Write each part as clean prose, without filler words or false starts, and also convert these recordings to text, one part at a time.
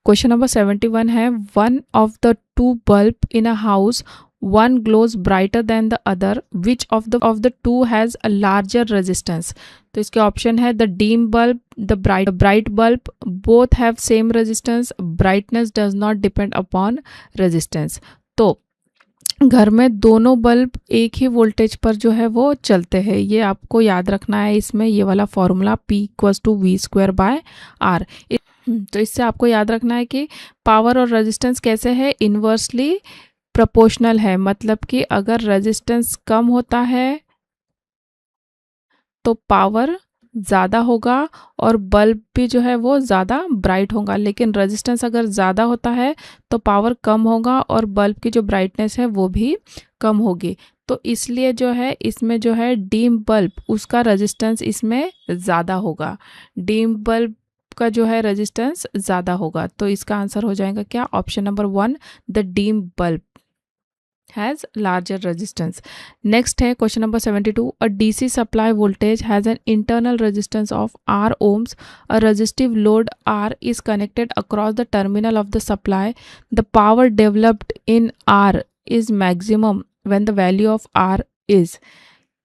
Question number 71 है, one of the two bulb in a house, one glows brighter than the other, which of the two has a larger resistance? तो इसके option है the dim bulb, the bright bulb, both have same resistance, brightness does not depend upon resistance. तो घर में दोनों bulb एक ही voltage पर जो है वो चलते हैं, ये आपको याद रखना है। इसमें ये वाला फॉर्मूला P=V²/R। तो इससे आपको याद रखना है कि पावर और रेजिस्टेंस कैसे है, इन्वर्सली प्रोपोर्शनल है। मतलब कि अगर रेजिस्टेंस कम होता है तो पावर ज़्यादा होगा और बल्ब भी जो है वो ज़्यादा ब्राइट होगा, लेकिन रेजिस्टेंस अगर ज़्यादा होता है तो पावर कम होगा और बल्ब की जो ब्राइटनेस है वो भी कम होगी। तो इसलिए जो है इसमें जो है डीम बल्ब, उसका रेजिस्टेंस इसमें ज़्यादा होगा, डीम बल्ब का जो है रेजिस्टेंस ज़्यादा होगा। तो इसका आंसर हो जाएगा क्या, option number 1, the dim bulb has larger resistance. Next है question number 72, a DC supply voltage has an internal resistance of R ohms. A resistive load R is connected across the terminal of the supply. The power developed in R is maximum when the value of R is.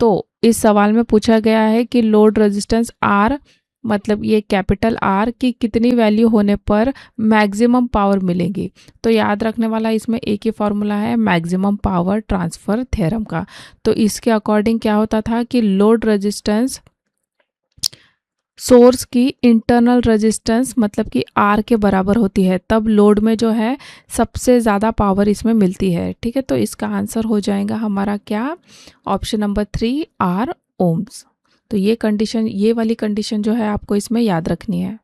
तो इस सवाल में पूछा गया है कि load resistance R, मतलब ये कैपिटल R की कितनी वैल्यू होने पर मैक्सिमम पावर मिलेगी। तो याद रखने वाला इसमें एक ही फॉर्मूला है मैक्सिमम पावर ट्रांसफ़र थ्योरम का। तो इसके अकॉर्डिंग क्या होता था कि लोड रेजिस्टेंस सोर्स की इंटरनल रेजिस्टेंस मतलब कि R के बराबर होती है, तब लोड में जो है सबसे ज़्यादा पावर इसमें मिलती है। ठीक है, तो इसका आंसर हो जाएगा हमारा क्या, ऑप्शन नंबर 3, R ohms। तो ये कंडीशन, ये वाली कंडीशन जो है आपको इसमें याद रखनी है।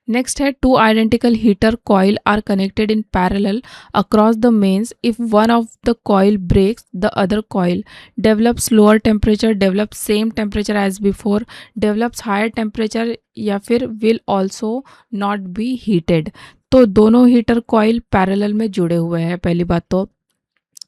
नेक्स्ट है, two identical heater coil are connected in parallel across the mains. If one of the coil breaks the other coil develops lower temperature, develops same temperature as before, develops higher temperature, या फिर will also not be heated. तो दोनों heater coil parallel में जुड़े हुए हैं पहली बात तो,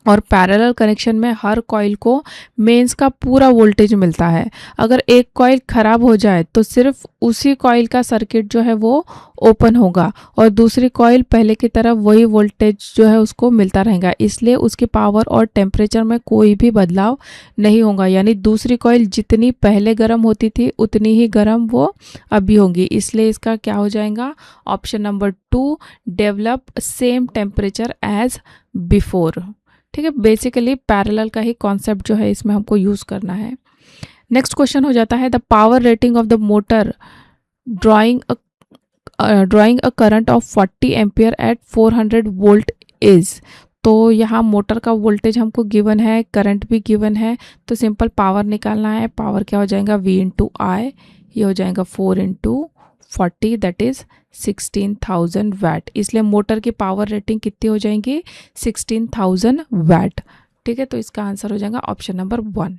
और पैरेलल कनेक्शन में हर कॉइल को मेंस का पूरा वोल्टेज मिलता है। अगर एक कॉइल ख़राब हो जाए तो सिर्फ उसी कॉइल का सर्किट जो है वो ओपन होगा और दूसरी कॉइल पहले की तरह वही वोल्टेज जो है उसको मिलता रहेगा, इसलिए उसकी पावर और टेम्परेचर में कोई भी बदलाव नहीं होगा। यानी दूसरी कॉइल जितनी पहले गर्म होती थी उतनी ही गर्म वो अभी होगी, इसलिए इसका क्या हो जाएगा, option number 2, develop same temperature as before. ठीक है, बेसिकली पैरेलल का ही कॉन्सेप्ट जो है इसमें हमको यूज़ करना है। नेक्स्ट क्वेश्चन हो जाता है, the power rating of the motor drawing a current of 40 ampere at 400 volt is. तो यहाँ मोटर का वोल्टेज हमको गिवन है, करंट भी गिवन है, तो सिंपल पावर निकालना है। पावर क्या हो जाएगा, V इंटू आई, ये हो जाएगा 4 इंटू 40 दैट इज़ 16,000 वैट। इसलिए मोटर की पावर रेटिंग कितनी हो जाएंगी, 16,000 वैट। ठीक है, तो इसका आंसर हो जाएगा ऑप्शन नंबर 1।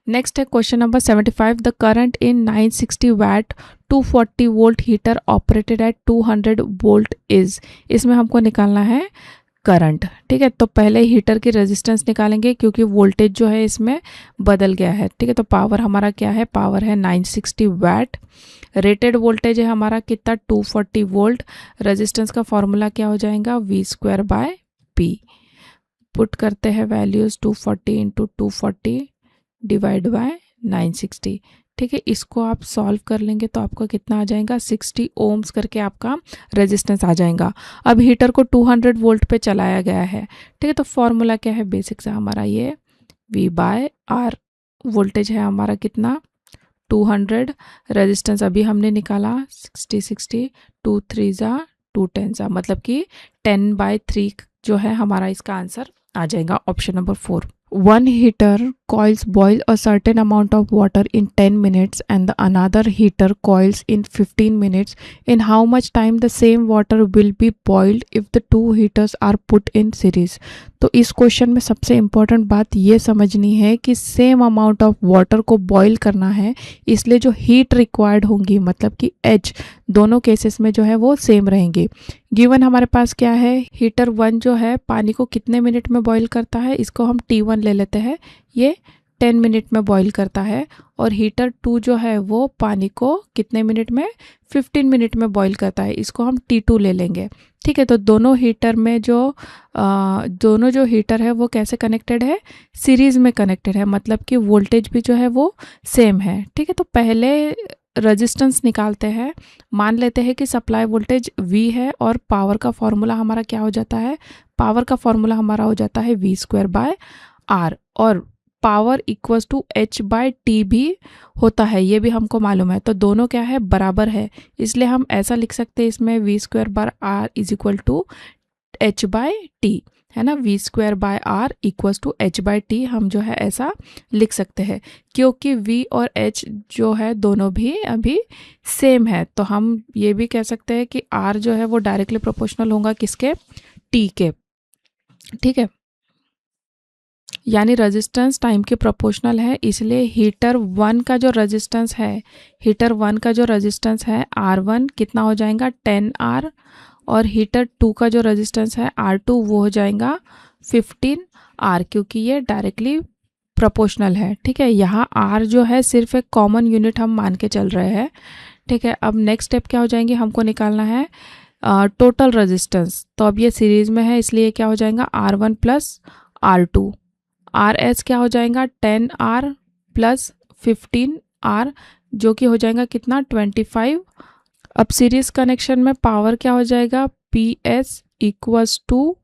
नेक्स्ट है question number 75, the current in 960 watt 240 volt heater operated at 200 volt is. इसमें हमको निकालना है करंट। ठीक है, तो पहले हीटर की रेजिस्टेंस निकालेंगे क्योंकि वोल्टेज जो है इसमें बदल गया है। ठीक है, तो पावर हमारा क्या है, पावर है 960 वैट, रेटेड वोल्टेज है हमारा कितना, 240 वोल्ट, रेजिस्टेंस का फॉर्मूला क्या हो जाएगा, V²/P। पुट करते हैं वैल्यूज़, 240 इंटू 240 डिवाइड बाय 960। ठीक है, इसको आप सॉल्व कर लेंगे तो आपका कितना आ जाएगा, 60 ओम्स करके आपका रेजिस्टेंस आ जाएगा। अब हीटर को 200 वोल्ट पे चलाया गया है। ठीक है, तो फॉर्मूला क्या है, बेसिक से हमारा ये V/R, वोल्टेज है हमारा कितना 200, रेजिस्टेंस अभी हमने निकाला 60, 2 3 जा 2 10 जा, मतलब कि 10/3 जो है हमारा इसका आंसर आ जाएगा option number 4। One heater coils boil a certain amount of water in 10 minutes and the another heater coils in 15 minutes. In how much time the same water will be boiled if the two heaters are put in series? तो इस question में सबसे important बात ये समझनी है कि same amount of water को बॉईल करना है, इसलिए जो हीट रिक्वायर्ड होंगी मतलब कि H दोनों केसेस में जो है वो सेम रहेंगे। गिवन हमारे पास क्या है, हीटर 1 जो है पानी को कितने मिनट में बॉईल करता है, इसको हम T1 ले लेते हैं, ये 10 मिनट में बॉईल करता है, और हीटर 2 जो है वो पानी को कितने मिनट में, 15 मिनट में बॉईल करता है। इसको हम T2 ले लेंगे। ठीक है, तो दोनों हीटर में दोनों जो हीटर है वो कैसे कनेक्टेड है, सीरीज़ में कनेक्टेड है, मतलब कि वोल्टेज भी जो है वो सेम है। ठीक है, तो पहले रेजिस्टेंस निकालते हैं। मान लेते हैं कि सप्लाई वोल्टेज V है और पावर का फॉर्मूला हमारा क्या हो जाता है, पावर का फॉर्मूला हमारा हो जाता है V²/R, और पावर इक्वल्स टू H/T भी होता है, ये भी हमको मालूम है। तो दोनों क्या है, बराबर है, इसलिए हम ऐसा लिख सकते हैं इसमें V²/R is equal to H/T, है ना। V²/R इक्वल्स टू H/T हम जो है ऐसा लिख सकते हैं, क्योंकि V और H जो है दोनों भी अभी सेम है। तो हम ये भी कह सकते हैं कि R जो है वो डायरेक्टली प्रोपोर्शनल होगा किसके, T के। ठीक है, यानी रेजिस्टेंस टाइम के प्रोपोर्शनल है, इसलिए हीटर 1 का जो रेजिस्टेंस है, R1 कितना हो जाएगा 10R, और हीटर 2 का जो रेजिस्टेंस है R2 वो हो जाएगा 15R, क्योंकि ये डायरेक्टली प्रोपोर्शनल है। ठीक है, यहाँ R जो है सिर्फ एक कॉमन यूनिट हम मान के चल रहे हैं। ठीक है, अब नेक्स्ट स्टेप क्या हो जाएंगे, हमको निकालना है टोटल रेजिस्टेंस। तो अब ये सीरीज में है, इसलिए क्या हो जाएगा R1 प्लस R2, RS क्या हो जाएगा 10R प्लस 15R, जो कि हो जाएगा कितना 25। अब सीरीज कनेक्शन में पावर क्या हो जाएगा, PS इक्वल्स टू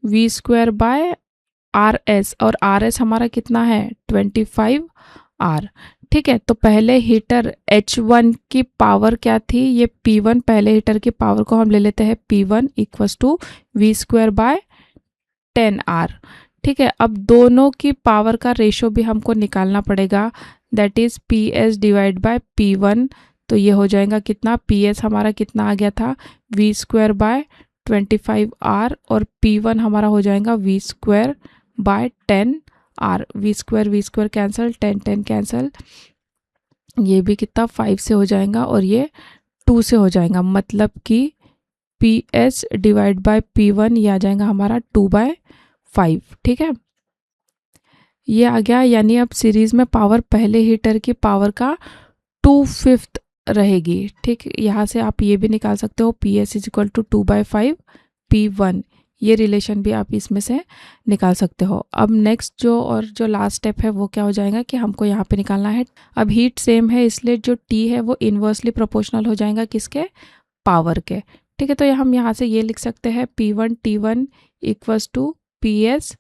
V²/RS, और RS हमारा कितना है 25R। ठीक है, तो पहले हीटर H1 की पावर क्या थी, ये P1, पहले हीटर की पावर को हम ले लेते हैं P1 इक्वल्स टू V²/10R। ठीक है, अब दोनों की पावर का रेशो भी हमको निकालना पड़ेगा, दैट इज PS/P1। तो ये हो जाएगा कितना, PS हमारा कितना आ गया था V²/25R, और P1 हमारा हो जाएगा V²/10R। V² कैंसिल, 10 कैंसिल, ये भी कितना 5 से हो जाएगा और ये 2 से हो जाएगा, मतलब कि PS/P1 ये आ जाएगा हमारा 2/5। ठीक है, ये आ गया, यानी अब सीरीज में पावर पहले हीटर की पावर का 2/5 रहेगी। ठीक, यहाँ से आप ये भी निकाल सकते हो PS is equal to 2/5 P1, ये रिलेशन भी आप इसमें से निकाल सकते हो। अब नेक्स्ट जो लास्ट स्टेप है वो क्या हो जाएगा कि हमको यहाँ पे निकालना है। अब हीट सेम है, इसलिए जो T है वो इन्वर्सली प्रोपोर्शनल हो जाएगा किसके, पावर के। ठीक है, तो हम यहाँ से ये लिख सकते हैं P1 T1 equals to PS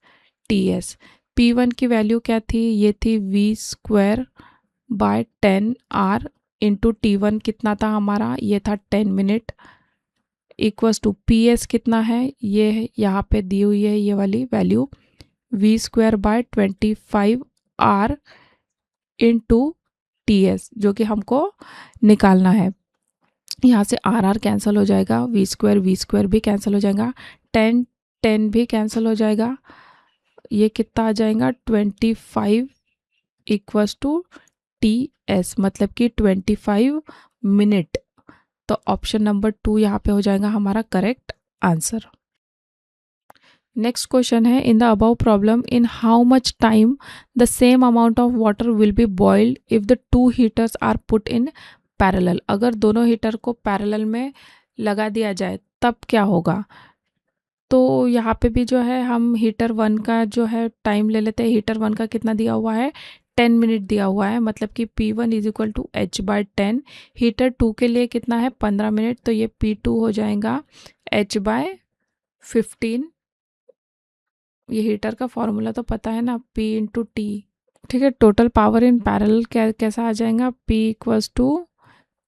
TS। P1 की वैल्यू क्या थी, ये थी V²/10R इंटू T1 कितना था हमारा, ये था 10 मिनट, इक्वल्स टू PS कितना है, ये यहाँ पे दी हुई है ये वाली वैल्यू V²/25R इंटू TS, जो कि हमको निकालना है। यहाँ से RR कैंसिल हो जाएगा, V² भी कैंसिल हो जाएगा, 10 भी कैंसिल हो जाएगा, ये कितना आ जाएगा 25 इक्वल्स टू TS, मतलब कि 25 मिनट। तो ऑप्शन नंबर 2 यहाँ पे हो जाएगा हमारा करेक्ट आंसर। नेक्स्ट क्वेश्चन है, in the above problem in how much time the same amount of water will be boiled if the 2 heaters are put in parallel. अगर दोनों हीटर को पैरेलल में लगा दिया जाए तब क्या होगा। तो यहाँ पे भी जो है हम हीटर 1 का जो है टाइम ले लेते हैं। हीटर 1 का कितना दिया हुआ है 10 मिनट दिया हुआ है, मतलब कि P1 is equal to H/10। Heater 2 के लिए कितना है 15 मिनट, तो ये P2 हो जाएगा H/15। ये हीटर का फॉर्मूला तो पता है ना, P इंटू T। ठीक है, टोटल पावर इन पैरेलल कैसा आ जाएगा, P equals to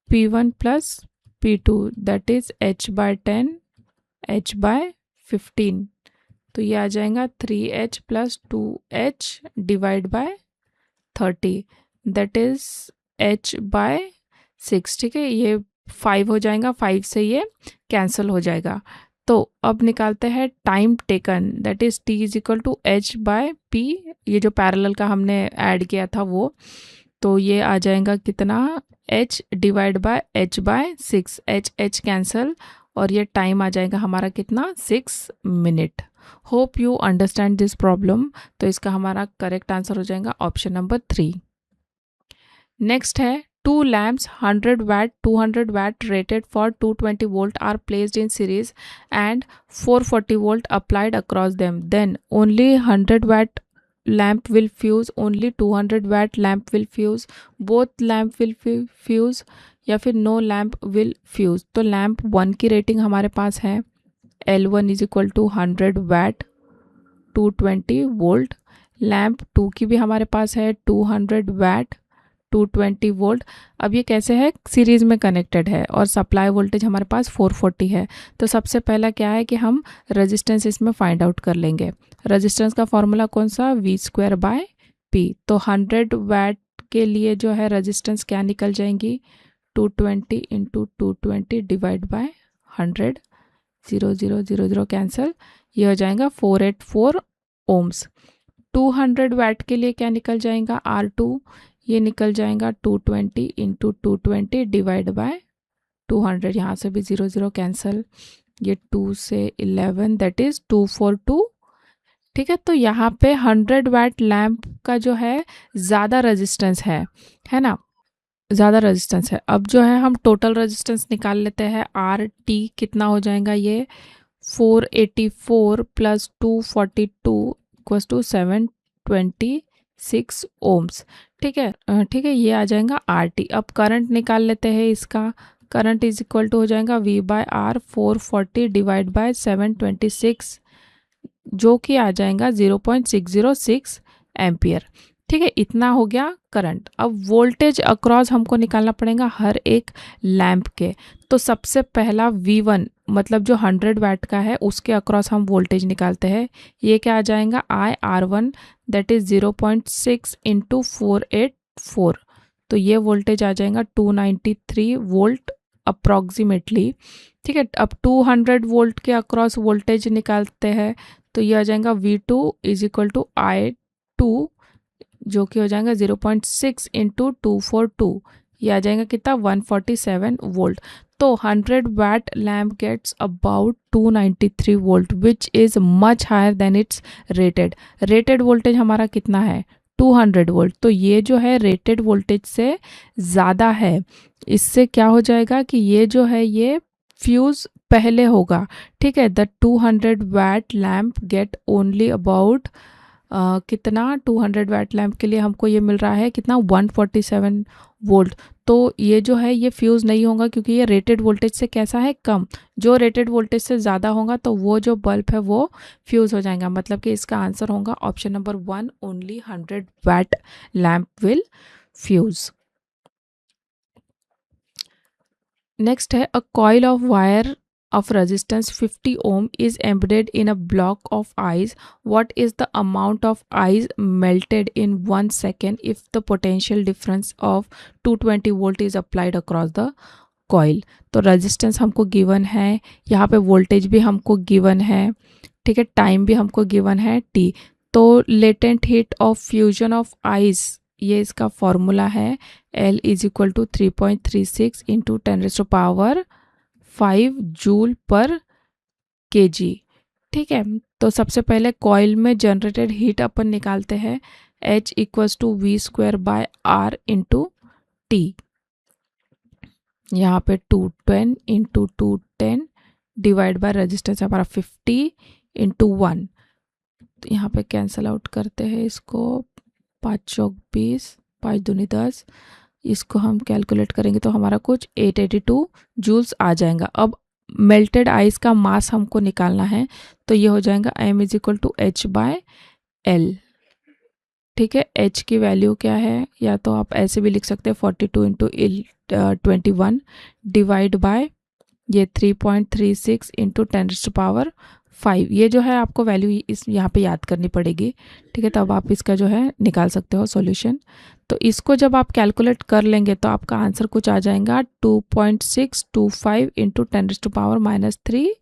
P1 plus P2 that is H/10 H/15। तो ये आ जाएगा 3H plus 2H divide by 30 that is H/6। ठीक है, ये 5 हो जाएगा, 5 से ये कैंसिल हो जाएगा। तो अब निकालते हैं time taken, that is T is equal to H/P, ये जो पैरेलल का हमने ऐड किया था वो। तो ये आ जाएगा कितना H divide by H/6, H cancel और ये टाइम आ जाएगा हमारा कितना 6 minute. Hope you understand this problem. तो इसका हमारा करेक्ट आंसर हो जाएगा ऑप्शन नंबर 3। नेक्स्ट है to lamps 100 watt 200 watt rated for 220 volt are placed in series and 440 volt applied across them, then only 100 watt lamp will fuse, only 200 watt lamp will fuse, both lamp will fuse या फिर no lamp will fuse। तो lamp 1 की rating हमारे पास है L1 is equal to 100 watt 220 volt. Lamp 2 की भी हमारे पास है 200 watt 220 वोल्ट। अब ये कैसे है, सीरीज़ में कनेक्टेड है और सप्लाई वोल्टेज हमारे पास 440 है। तो सबसे पहला क्या है कि हम रेजिस्टेंस इसमें फाइंड आउट कर लेंगे। रेजिस्टेंस का फॉर्मूला कौन सा, V²/P। तो 100 वाट के लिए जो है रेजिस्टेंस क्या निकल जाएंगी, 220 इंटू 220 डिवाइड बाय 100, 0 0 0 0 कैंसिल, ये हो जाएगा 484 ओम्स। 200 वाट के लिए क्या निकल जाएगा, R2, ये निकल जाएगा 220 इंटू 220 डिवाइड बाय 200, यहाँ से भी 0 0 कैंसिल, ये 2 से 11 दैट इज 242। ठीक है, तो यहाँ पे 100 वाट लैम्प का जो है ज़्यादा रेजिस्टेंस है ना, ज़्यादा रेजिस्टेंस है। अब जो है हम टोटल रेजिस्टेंस निकाल लेते हैं। RT कितना हो जाएगा, ये 484 प्लस 242 इक्वल्स टू 726 ओम्स। ठीक है, ये आ जाएगा RT। अब करंट निकाल लेते हैं इसका। करंट इज इक्वल टू हो जाएगा V/R 440 डिवाइड बाय 726, जो कि आ जाएगा 0.606 एम्पियर। ठीक है, इतना हो गया करंट। अब वोल्टेज अक्रॉस हमको निकालना पड़ेगा हर एक लैंप के। तो सबसे पहला V1 मतलब जो 100 वाट का है उसके अक्रॉस हम वोल्टेज निकालते हैं। ये क्या आ जाएगा, IR1 दैट इज 0.6 इंटू 484। तो ये वोल्टेज आ जाएगा 293 वोल्ट अप्रॉक्सीमेटली। ठीक है, अब 200 वोल्ट के अक्रॉस वोल्टेज निकालते हैं। तो ये आ जाएगा V2 is equal to I2, जो कि हो जाएगा 0.6 इंटू 242, ये आ जाएगा कितना 147 वोल्ट। तो 100 watt lamp gets about 293 volt which is much higher than its rated voltage हमारा कितना है 200 वोल्ट। तो ये जो है रेटेड वोल्टेज से ज़्यादा है। इससे क्या हो जाएगा कि ये जो है ये फ्यूज़ पहले होगा। ठीक है, the 200 watt lamp get only about कितना 200 वाट लैम्प के लिए हमको ये मिल रहा है कितना 147 वोल्ट। तो ये जो है ये फ्यूज़ नहीं होगा क्योंकि ये रेटेड वोल्टेज से कैसा है, कम। जो रेटेड वोल्टेज से ज़्यादा होगा तो वो जो बल्ब है वो फ्यूज़ हो जाएगा। मतलब कि इसका आंसर होगा option number 1, only 100 watt lamp will fuse. Next है, a coil of wire of resistance 50 ohm is embedded in a block of ice. What is the amount of ice melted in 1 second if the potential difference of 220 volt is applied across the coil? तो resistance हमको given है, यहाँ पे voltage भी हमको given है। ठीक है, टाइम भी हमको गिवन है t। तो latent heat of fusion of ice, ये इसका फॉर्मूला है L is equal to 3.36 into 10⁵ joule per kg। ठीक है, तो सबसे पहले कॉइल में जनरेटेड हीट अपन निकालते हैं, H equals to V²/R into T। यहाँ पे 210 इंटू 210 डिवाइड बाय रेजिस्टेंस हमारा 50 इंटू 1। तो यहाँ पे कैंसल आउट करते हैं इसको, 5 चौक 20, 5 दूनी 10, इसको हम कैलकुलेट करेंगे तो हमारा कुछ 882 जूल्स आ जाएगा। अब मेल्टेड आइस का मास हमको निकालना है, तो ये हो जाएगा m is equal to H/L। ठीक है, H की वैल्यू क्या है, या तो आप ऐसे भी लिख सकते हैं 42 इंटू 21 डिवाइड बाय ये 3.36 इंटू 10⁵ ये जो है आपको वैल्यू इस यहाँ पे याद करनी पड़ेगी। ठीक है, तब आप इसका जो है निकाल सकते हो सॉल्यूशन। तो इसको जब आप कैलकुलेट कर लेंगे तो आपका आंसर कुछ आ जाएगा 2.625 इंटू 10⁻³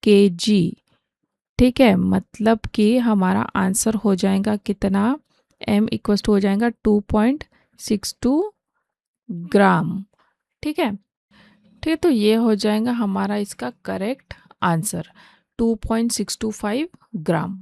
kg। ठीक है, मतलब कि हमारा आंसर हो जाएगा कितना, m इक्वल टू हो जाएगा 2.62 ग्राम। ठीक है, ठीक है, तो ये हो जाएगा हमारा इसका करेक्ट आंसर 2.625 ग्राम।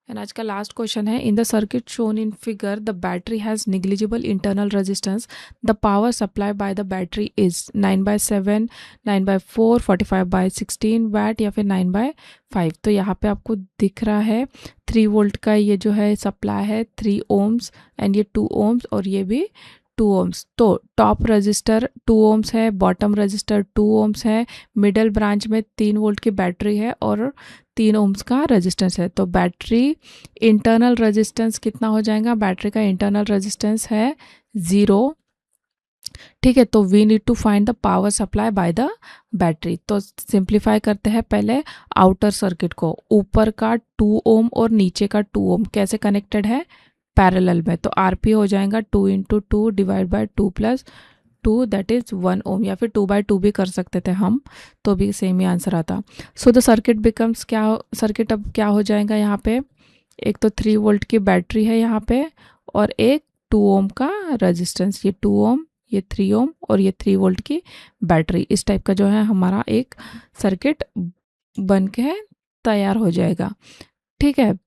एंड आज का लास्ट क्वेश्चन है, in the circuit shown in figure the battery has negligible internal resistance, the power supply by the battery is 9/7, 9/4, 45/16 watt या फिर 9/5। तो यहाँ पे आपको दिख रहा है 3 वोल्ट का ये जो है सप्लाई है 3 ohms एंड ये 2 ohms और ये भी 2 ohms। तो टॉप रजिस्टर 2 ohms है, बॉटम रजिस्टर 2 ohms है, मिडल ब्रांच में 3 वोल्ट की बैटरी है और 3 ohms का रेजिस्टेंस है। तो बैटरी इंटरनल रेजिस्टेंस कितना हो जाएगा, बैटरी का इंटरनल रेजिस्टेंस है 0। ठीक है, तो we need to find the power supply by the battery. तो सिंप्लीफाई करते हैं पहले आउटर सर्किट को, ऊपर का 2 ohm और नीचे का 2 ohm कैसे कनेक्टेड है, पैरेलल में। तो आरपी हो जाएगा 2 × 2 divide by 2 + 2 that is 1 ohm, या फिर 2/2 भी कर सकते थे हम, तो भी सेम ही आंसर आता। सो द सर्किट बिकम्स क्या, सर्किट अब क्या हो जाएगा यहाँ पे, एक तो 3 वोल्ट की बैटरी है यहाँ पे और एक 2 ohm का रेजिस्टेंस, ये 2 ohm, ये 3 ohm और ये 3 वोल्ट की बैटरी। इस टाइप का जो है हमारा एक सर्किट बन के तैयार हो जाएगा। ठीक है,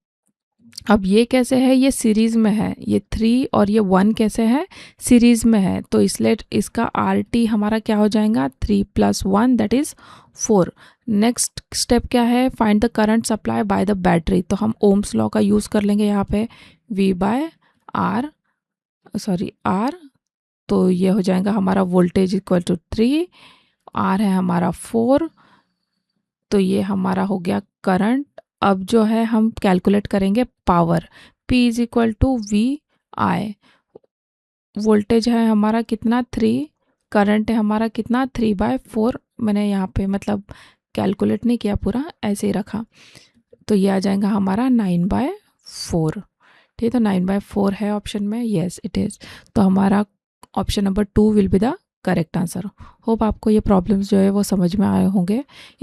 अब ये कैसे है, ये सीरीज में है, ये 3 और ये 1 कैसे है, सीरीज में है। तो इसलिए इसका आर टी हमारा क्या हो जाएगा, 3 + 1 दैट इज 4। नेक्स्ट स्टेप क्या है, find the current supply by the battery. तो हम ओम्स लॉ का यूज़ कर लेंगे यहाँ पे, V/R, सॉरी R। तो ये हो जाएगा हमारा वोल्टेज इक्वल टू 3, R है हमारा 4, तो ये हमारा हो गया करंट। अब जो है हम कैलकुलेट करेंगे पावर, P = VI। वोल्टेज है हमारा कितना 3, करंट है हमारा कितना 3/4। मैंने यहाँ पे मतलब कैलकुलेट नहीं किया पूरा, ऐसे ही रखा। तो ये आ जाएगा हमारा 9/4। ठीक है, तो 9/4 है ऑप्शन में, येस इट इज़। तो हमारा option number 2 will be the correct answer. Hope आपको ये प्रॉब्लम्स जो है वो समझ में आए होंगे।